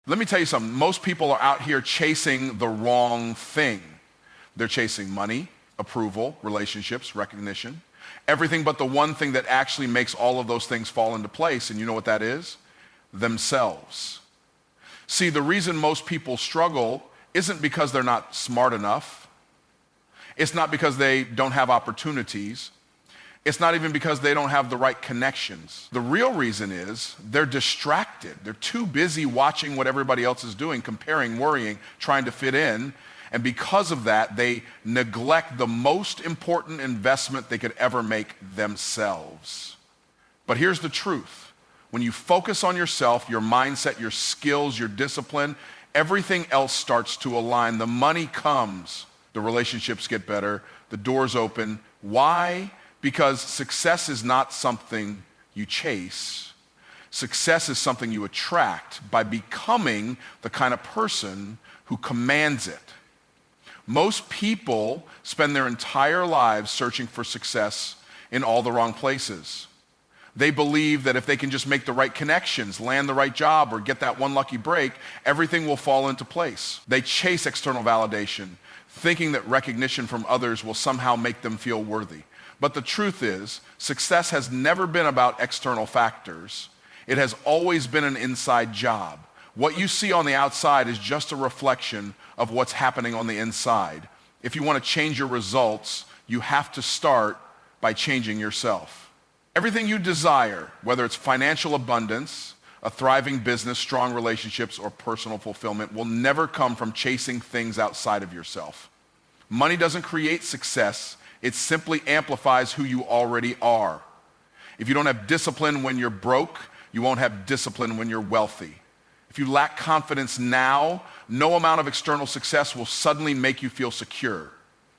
Let me tell you something. Most people are out here chasing the wrong thing. They're chasing money, approval, relationships, recognition, everything but the one thing that actually makes all of those things fall into place. And you know what that is? Themselves. See, the reason most people struggle isn't because they're not smart enough. It's not because they don't have opportunities. It's not even because they don't have the right connections. The real reason is they're distracted. They're too busy watching what everybody else is doing, comparing, worrying, trying to fit in. And because of that, they neglect the most important investment they could ever make, themselves. But here's the truth. When you focus on yourself, your mindset, your skills, your discipline, everything else starts to align. The money comes, the relationships get better, the doors open. Why? Because success is not something you chase. Success is something you attract by becoming the kind of person who commands it. Most people spend their entire lives searching for success in all the wrong places. They believe that if they can just make the right connections, land the right job, or get that one lucky break, everything will fall into place. They chase external validation, thinking that recognition from others will somehow make them feel worthy. But the truth is, success has never been about external factors. It has always been an inside job. What you see on the outside is just a reflection of what's happening on the inside. If you want to change your results, you have to start by changing yourself. Everything you desire, whether it's financial abundance, a thriving business, strong relationships, or personal fulfillment, will never come from chasing things outside of yourself. Money doesn't create success. It simply amplifies who you already are. If you don't have discipline when you're broke, you won't have discipline when you're wealthy. If you lack confidence now, no amount of external success will suddenly make you feel secure.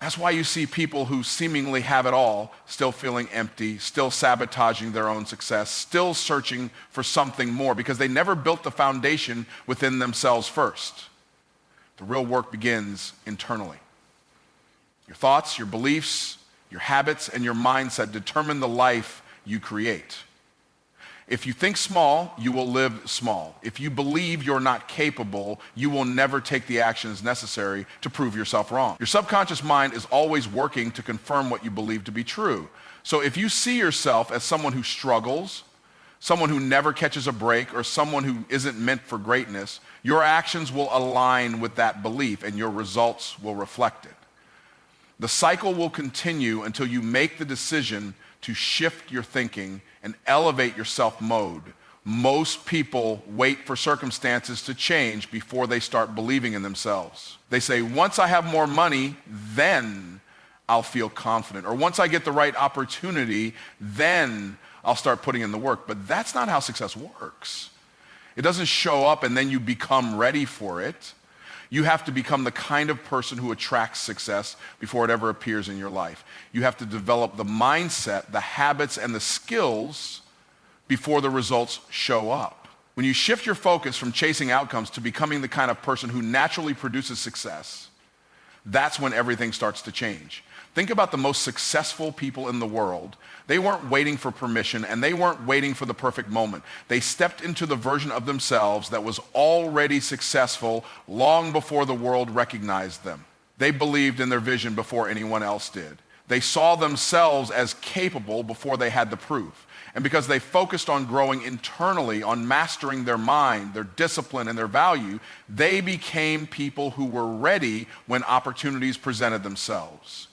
That's why you see people who seemingly have it all still feeling empty, still sabotaging their own success, still searching for something more because they never built the foundation within themselves first. The real work begins internally. Your thoughts, your beliefs, your habits, and your mindset determine the life you create. If you think small, you will live small. If you believe you're not capable, you will never take the actions necessary to prove yourself wrong. Your subconscious mind is always working to confirm what you believe to be true. So if you see yourself as someone who struggles, someone who never catches a break, or someone who isn't meant for greatness, your actions will align with that belief and your results will reflect it. The cycle will continue until you make the decision to shift your thinking and elevate your self-mode. Most people wait for circumstances to change before they start believing in themselves. They say, once I have more money, then I'll feel confident. Or once I get the right opportunity, then I'll start putting in the work. But that's not how success works. It doesn't show up and then you become ready for it. You have to become the kind of person who attracts success before it ever appears in your life. You have to develop the mindset, the habits, and the skills before the results show up. When you shift your focus from chasing outcomes to becoming the kind of person who naturally produces success, that's when everything starts to change. Think about the most successful people in the world. They weren't waiting for permission and they weren't waiting for the perfect moment. They stepped into the version of themselves that was already successful long before the world recognized them. They believed in their vision before anyone else did. They saw themselves as capable before they had the proof. And because they focused on growing internally, on mastering their mind, their discipline, and their value, they became people who were ready when opportunities presented themselves.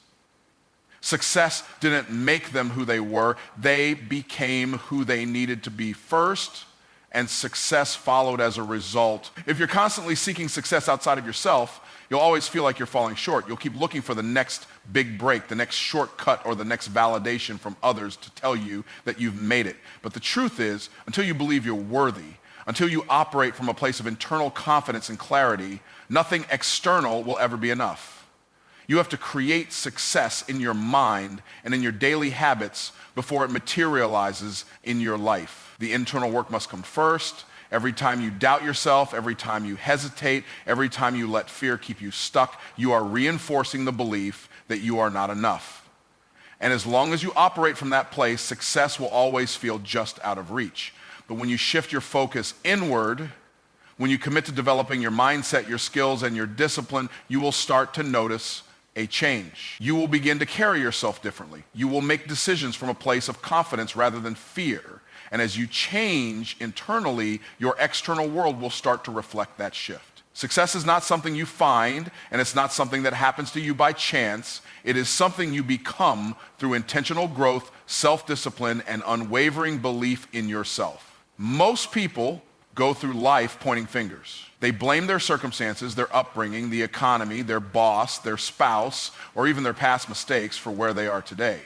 Success didn't make them who they were. They became who they needed to be first, and success followed as a result. If you're constantly seeking success outside of yourself, you'll always feel like you're falling short. You'll keep looking for the next big break, the next shortcut, or the next validation from others to tell you that you've made it. But the truth is, until you believe you're worthy, until you operate from a place of internal confidence and clarity, nothing external will ever be enough. You have to create success in your mind and in your daily habits before it materializes in your life. The internal work must come first. Every time you doubt yourself, every time you hesitate, every time you let fear keep you stuck, you are reinforcing the belief that you are not enough. And as long as you operate from that place, success will always feel just out of reach. But when you shift your focus inward, When you commit to developing your mindset, your skills, and your discipline, you will start to notice a change. You will begin to carry yourself differently. You will make decisions from a place of confidence rather than fear. And as you change internally, your external world will start to reflect that shift. Success is not something you find, and it's not something that happens to you by chance. It is something you become through intentional growth, self-discipline, and unwavering belief in yourself. Most people go through life pointing fingers. They blame their circumstances, their upbringing, the economy, their boss, their spouse, or even their past mistakes for where they are today.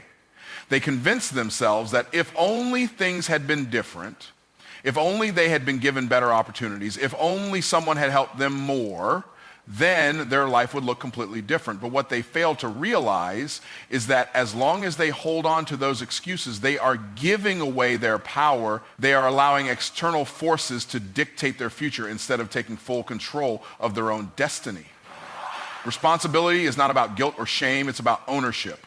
They convince themselves that if only things had been different, if only they had been given better opportunities, if only someone had helped them more, then their life would look completely different. But what they fail to realize is that as long as they hold on to those excuses, they are giving away their power. They are allowing external forces to dictate their future instead of taking full control of their own destiny. Responsibility is not about guilt or shame, it's about ownership.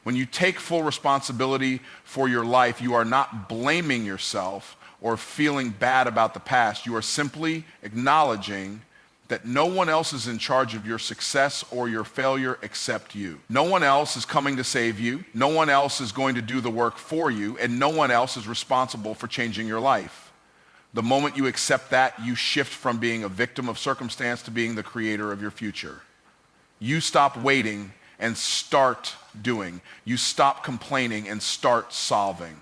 When you take full responsibility for your life, you are not blaming yourself or feeling bad about the past. You are simply acknowledging that no one else is in charge of your success or your failure except you. No one else is coming to save you. No one else is going to do the work for you, and no one else is responsible for changing your life. The moment you accept that, you shift from being a victim of circumstance to being the creator of your future. You stop waiting and start doing. You stop complaining and start solving.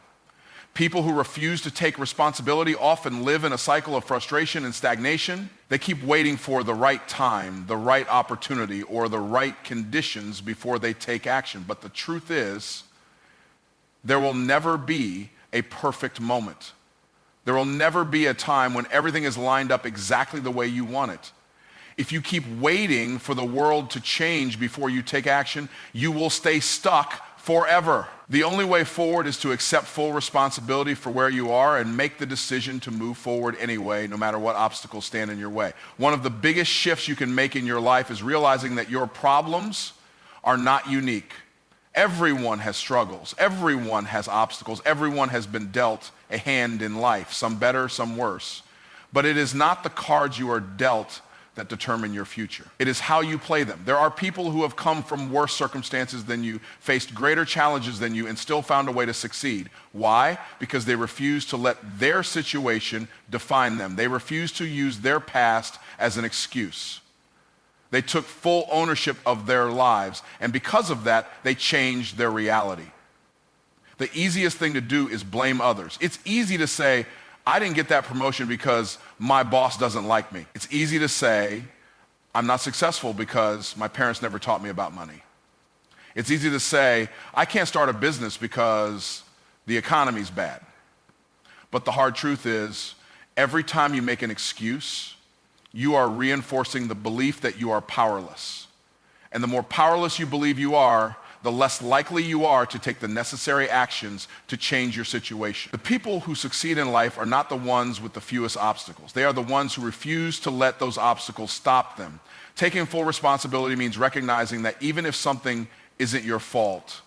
People who refuse to take responsibility often live in a cycle of frustration and stagnation. They keep waiting for the right time, the right opportunity, or the right conditions before they take action. But the truth is, there will never be a perfect moment. There will never be a time when everything is lined up exactly the way you want it. If you keep waiting for the world to change before you take action, you will stay stuck forever. The only way forward is to accept full responsibility for where you are and make the decision to move forward anyway, no matter what obstacles stand in your way. One of the biggest shifts you can make in your life is realizing that your problems are not unique. Everyone has struggles. Everyone has obstacles. Everyone has been dealt a hand in life, some better, some worse. But it is not the cards you are dealt that determine your future. It is how you play them. There are people who have come from worse circumstances than you, faced greater challenges than you, and still found a way to succeed. Why? Because they refuse to let their situation define them. They refuse to use their past as an excuse. They took full ownership of their lives, and because of that, they changed their reality. The easiest thing to do is blame others. It's easy to say, I didn't get that promotion because my boss doesn't like me. It's easy to say, I'm not successful because my parents never taught me about money. It's easy to say, I can't start a business because the economy's bad. But the hard truth is, every time you make an excuse, you are reinforcing the belief that you are powerless. And the more powerless you believe you are, the less likely you are to take the necessary actions to change your situation. The people who succeed in life are not the ones with the fewest obstacles. They are the ones who refuse to let those obstacles stop them. Taking full responsibility means recognizing that even if something isn't your fault,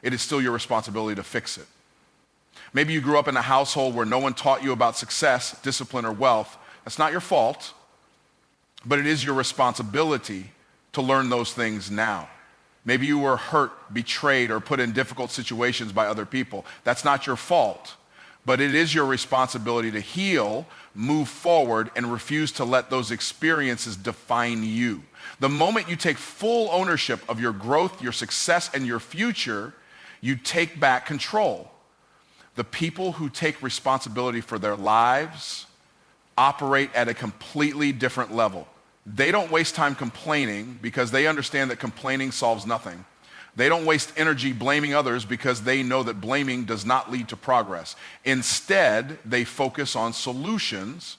it is still your responsibility to fix it. Maybe you grew up in a household where no one taught you about success, discipline, or wealth. That's not your fault, but it is your responsibility to learn those things now. Maybe you were hurt, betrayed, or put in difficult situations by other people. That's not your fault, but it is your responsibility to heal, move forward, and refuse to let those experiences define you. The moment you take full ownership of your growth, your success, and your future, you take back control. The people who take responsibility for their lives operate at a completely different level. They don't waste time complaining because they understand that complaining solves nothing. They don't waste energy blaming others because they know that blaming does not lead to progress. Instead, they focus on solutions.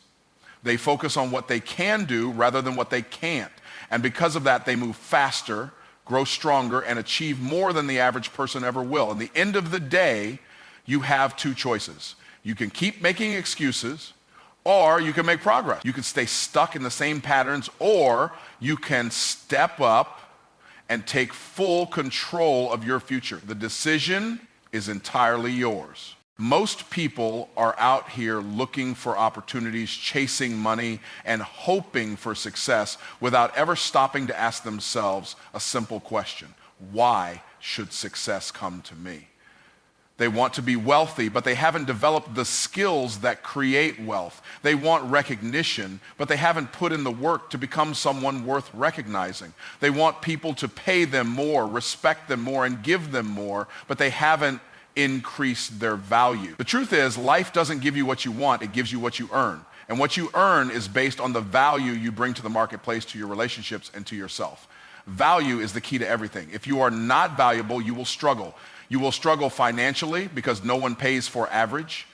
They focus on what they can do rather than what they can't. And because of that, they move faster, grow stronger, and achieve more than the average person ever will. At the end of the day, you have two choices. You can keep making excuses, or you can make progress. You can stay stuck in the same patterns, or you can step up and take full control of your future. The decision is entirely yours. Most people are out here looking for opportunities, chasing money, and hoping for success without ever stopping to ask themselves a simple question: why should success come to me? They want to be wealthy, but they haven't developed the skills that create wealth. They want recognition, but they haven't put in the work to become someone worth recognizing. They want people to pay them more, respect them more, and give them more, but they haven't increased their value. The truth is, life doesn't give you what you want, it gives you what you earn. And what you earn is based on the value you bring to the marketplace, to your relationships, and to yourself. Value is the key to everything. If you are not valuable, you will struggle. You will struggle financially because no one pays for average.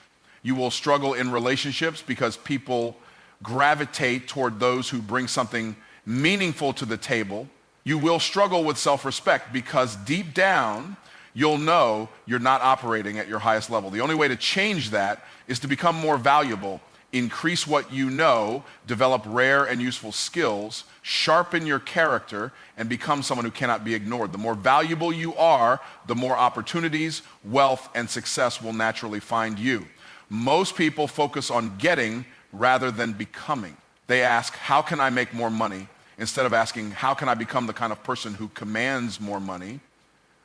You will struggle in relationships because people gravitate toward those who bring something meaningful to the table. You will struggle with self-respect because deep down, you'll know you're not operating at your highest level. The only way to change that is to become more valuable, increase what you know, develop rare and useful skills, sharpen your character, and become someone who cannot be ignored. The more valuable you are, the more opportunities, wealth, and success will naturally find you. Most people focus on getting rather than becoming. They ask, how can I make more money? Instead of asking, how can I become the kind of person who commands more money?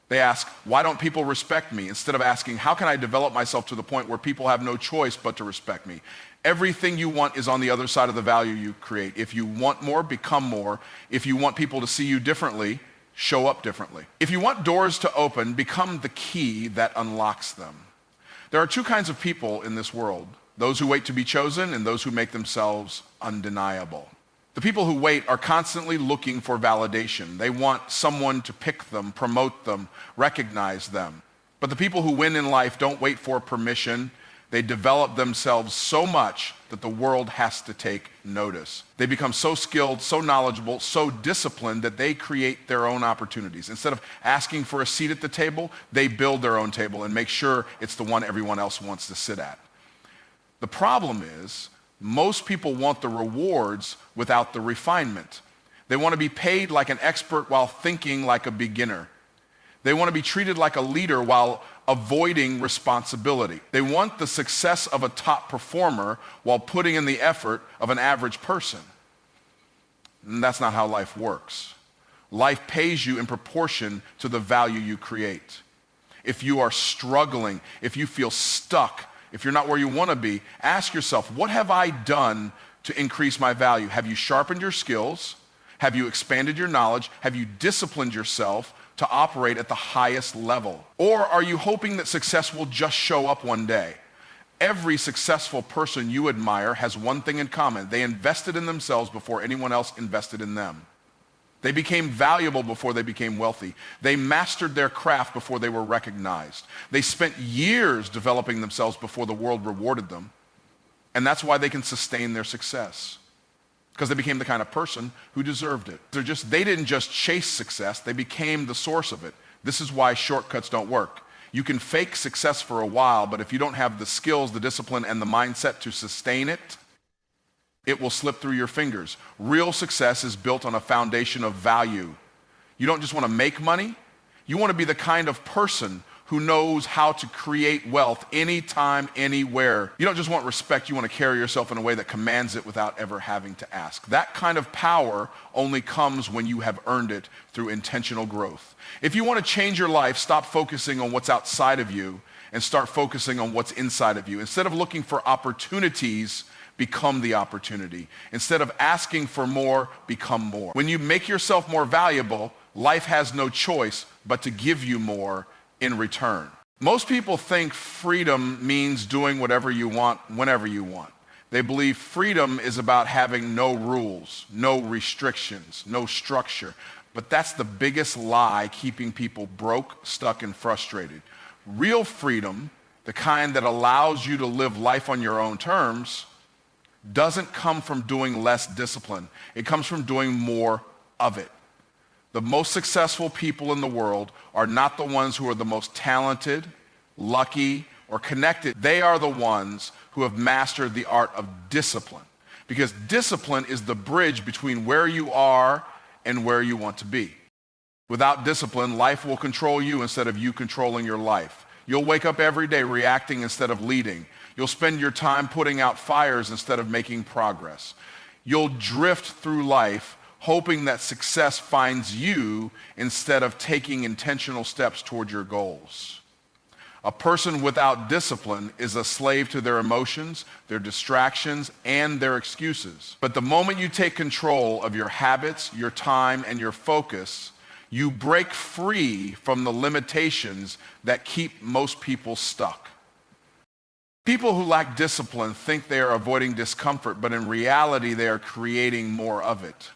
They ask, why don't people respect me? Instead of asking, how can I develop myself to the point where people have no choice but to respect me? Everything you want is on the other side of the value you create. If you want more, become more. If you want people to see you differently, show up differently. If you want doors to open, become the key that unlocks them. There are two kinds of people in this world: those who wait to be chosen and those who make themselves undeniable. The people who wait are constantly looking for validation. They want someone to pick them, promote them, recognize them. But the people who win in life don't wait for permission. They develop themselves so much that the world has to take notice. They become so skilled, so knowledgeable, so disciplined that they create their own opportunities. Instead of asking for a seat at the table, they build their own table and make sure it's the one everyone else wants to sit at. The problem is, most people want the rewards without the refinement. They want to be paid like an expert while thinking like a beginner. They want to be treated like a leader while avoiding responsibility. They want the success of a top performer while putting in the effort of an average person. And that's not how life works. Life pays you in proportion to the value you create. If you are struggling, if you feel stuck, if you're not where you want to be, ask yourself, what have I done to increase my value? Have you sharpened your skills? Have you expanded your knowledge? Have you disciplined yourself to operate at the highest level? Or are you hoping that success will just show up one day? Every successful person you admire has one thing in common: they invested in themselves before anyone else invested in them. They became valuable before they became wealthy. They mastered their craft before they were recognized. They spent years developing themselves before the world rewarded them. And that's why they can sustain their success, because they became the kind of person who deserved it. They didn't just chase success, they became the source of it. This is why shortcuts don't work. You can fake success for a while, but if you don't have the skills, the discipline, and the mindset to sustain it, it will slip through your fingers. Real success is built on a foundation of value. You don't just want to make money, you want to be the kind of person who knows how to create wealth anytime, anywhere. You don't just want respect, you want to carry yourself in a way that commands it without ever having to ask. That kind of power only comes when you have earned it through intentional growth. If you want to change your life, stop focusing on what's outside of you and start focusing on what's inside of you. Instead of looking for opportunities, become the opportunity. Instead of asking for more, become more. When you make yourself more valuable, life has no choice but to give you more in return. Most people think freedom means doing whatever you want, whenever you want. They believe freedom is about having no rules, no restrictions, no structure. But that's the biggest lie keeping people broke, stuck, and frustrated. Real freedom, the kind that allows you to live life on your own terms, doesn't come from doing less discipline. It comes from doing more of it. The most successful people in the world are not the ones who are the most talented, lucky, or connected. They are the ones who have mastered the art of discipline. Because discipline is the bridge between where you are and where you want to be. Without discipline, life will control you instead of you controlling your life. You'll wake up every day reacting instead of leading. You'll spend your time putting out fires instead of making progress. You'll drift through life hoping that success finds you instead of taking intentional steps toward your goals. A person without discipline is a slave to their emotions, their distractions, and their excuses. But the moment you take control of your habits, your time, and your focus, you break free from the limitations that keep most people stuck. People who lack discipline think they are avoiding discomfort, but in reality, they are creating more of it.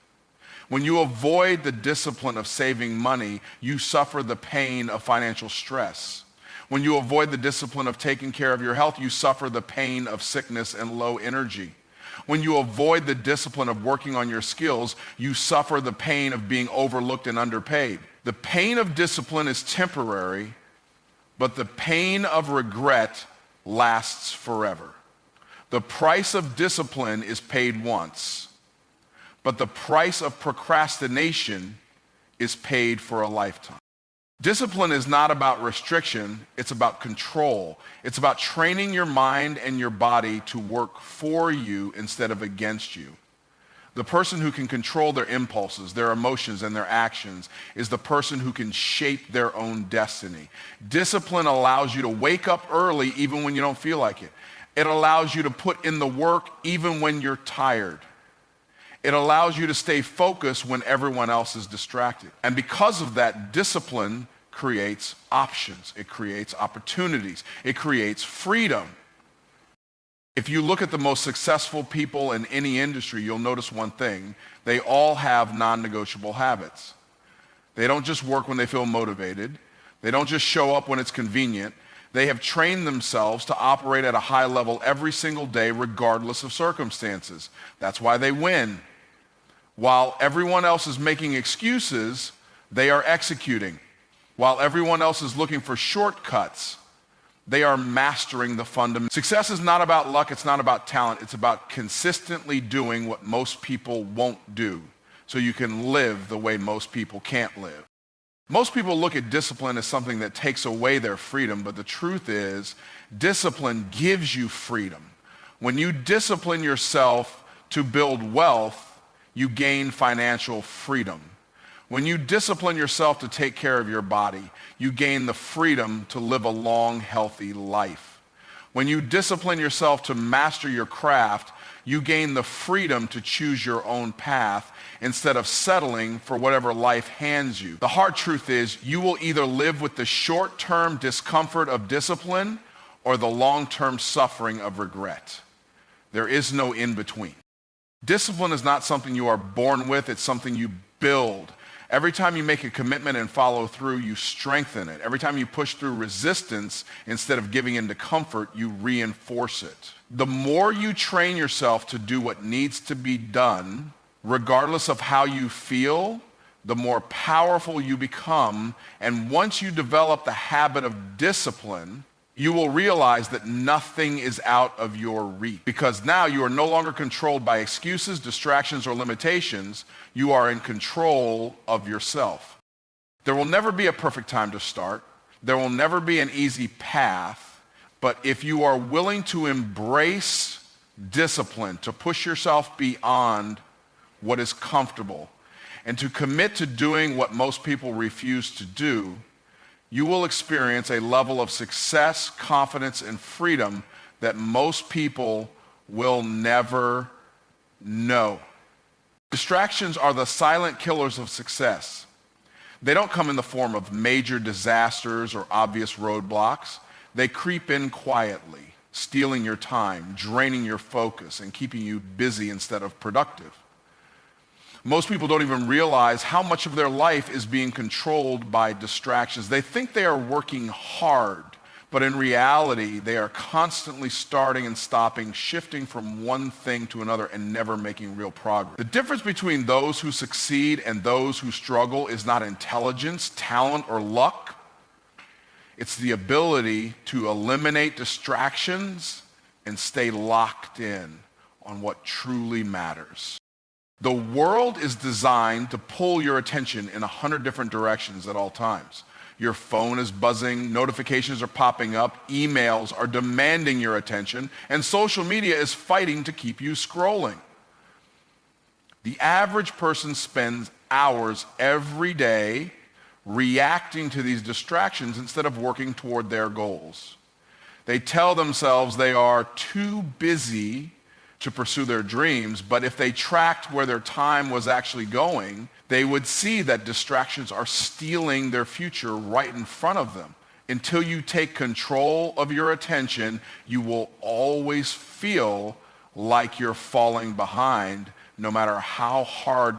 When you avoid the discipline of saving money, you suffer the pain of financial stress. When you avoid the discipline of taking care of your health, you suffer the pain of sickness and low energy. When you avoid the discipline of working on your skills, you suffer the pain of being overlooked and underpaid. The pain of discipline is temporary, but the pain of regret lasts forever. The price of discipline is paid once, but the price of procrastination is paid for a lifetime. Discipline is not about restriction, it's about control. It's about training your mind and your body to work for you instead of against you. The person who can control their impulses, their emotions, and their actions is the person who can shape their own destiny. Discipline allows you to wake up early even when you don't feel like it. It allows you to put in the work even when you're tired. It allows you to stay focused when everyone else is distracted. And because of that, discipline creates options. It creates opportunities. It creates freedom. If you look at the most successful people in any industry, you'll notice one thing. They all have non-negotiable habits. They don't just work when they feel motivated. They don't just show up when it's convenient. They have trained themselves to operate at a high level every single day, regardless of circumstances. That's why they win. While everyone else is making excuses, they are executing. While everyone else is looking for shortcuts, they are mastering the fundamentals. Success is not about luck, it's not about talent, it's about consistently doing what most people won't do, so you can live the way most people can't live. Most people look at discipline as something that takes away their freedom, but the truth is, discipline gives you freedom. When you discipline yourself to build wealth, you gain financial freedom. When you discipline yourself to take care of your body, you gain the freedom to live a long, healthy life. When you discipline yourself to master your craft, you gain the freedom to choose your own path instead of settling for whatever life hands you. The hard truth is, you will either live with the short-term discomfort of discipline or the long-term suffering of regret. There is no in-between. Discipline is not something you are born with, it's something you build. Every time you make a commitment and follow through, you strengthen it. Every time you push through resistance instead of giving into comfort, you reinforce it. The more you train yourself to do what needs to be done, regardless of how you feel, the more powerful you become. And once you develop the habit of discipline, you will realize that nothing is out of your reach, because now you are no longer controlled by excuses, distractions, or limitations. You are in control of yourself. There will never be a perfect time to start. There will never be an easy path, but if you are willing to embrace discipline, to push yourself beyond what is comfortable, and to commit to doing what most people refuse to do, you will experience a level of success, confidence, and freedom that most people will never know. Distractions are the silent killers of success. They don't come in the form of major disasters or obvious roadblocks. They creep in quietly, stealing your time, draining your focus, and keeping you busy instead of productive. Most people don't even realize how much of their life is being controlled by distractions. They think they are working hard, but in reality, they are constantly starting and stopping, shifting from one thing to another and never making real progress. The difference between those who succeed and those who struggle is not intelligence, talent, or luck. It's the ability to eliminate distractions and stay locked in on what truly matters. The world is designed to pull your attention in 100 different directions at all times. Your phone is buzzing, notifications are popping up, emails are demanding your attention, and social media is fighting to keep you scrolling. The average person spends hours every day reacting to these distractions instead of working toward their goals. They tell themselves they are too busy to pursue their dreams, but if they tracked where their time was actually going, they would see that distractions are stealing their future right in front of them. Until you take control of your attention, you will always feel like you're falling behind, no matter how hard